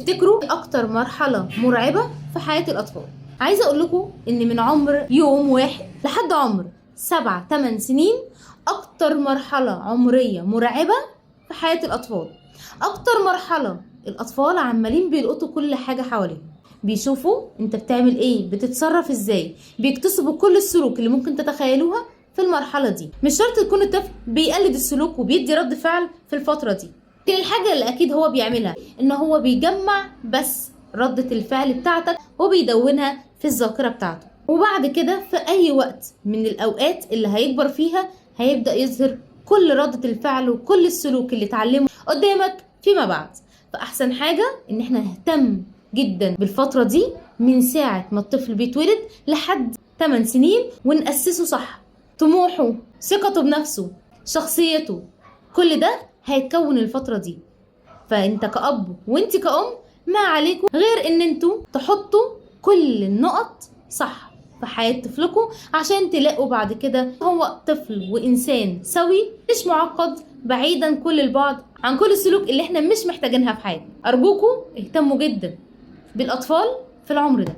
تفتكروا اكتر مرحلة مرعبة في حياة الاطفال؟ عايزة اقول لكم ان من عمر يوم واحد لحد عمر 7-8 سنين اكتر مرحلة عمرية مرعبة في حياة الاطفال. اكتر مرحلة الاطفال عمالين بيلقطوا كل حاجة حواليهم، بيشوفوا انت بتعمل ايه، بتتصرف ازاي، بيكتسبوا كل السلوك اللي ممكن تتخيلوها في المرحلة دي. مش شرط يكون الطفل بيقلد السلوك وبيدي رد فعل في الفترة دي، لكن الحاجة اللي اكيد هو بيعملها ان هو بيجمع بس ردة الفعل بتاعتك وبيدونها في الذاكرة بتاعته، وبعد كده في اي وقت من الاوقات اللي هيكبر فيها هيبدأ يظهر كل ردة الفعل وكل السلوك اللي اتعلمه قدامك فيما بعد. فاحسن حاجة ان احنا نهتم جدا بالفترة دي من ساعة ما الطفل بيتولد لحد 8 سنين، ونأسسه صح. طموحه، ثقته بنفسه، شخصيته، كل ده هيتكون الفترة دي. فانت كأب وانت كأم ما عليكم غير ان انتوا تحطوا كل النقط صح في حياة طفلكم عشان تلاقوا بعد كده هو طفل وإنسان سوي مش معقد، بعيدا كل البعد عن كل السلوك اللي احنا مش محتاجينها في حياتنا. أرجوكم اهتموا جدا بالأطفال في العمر ده.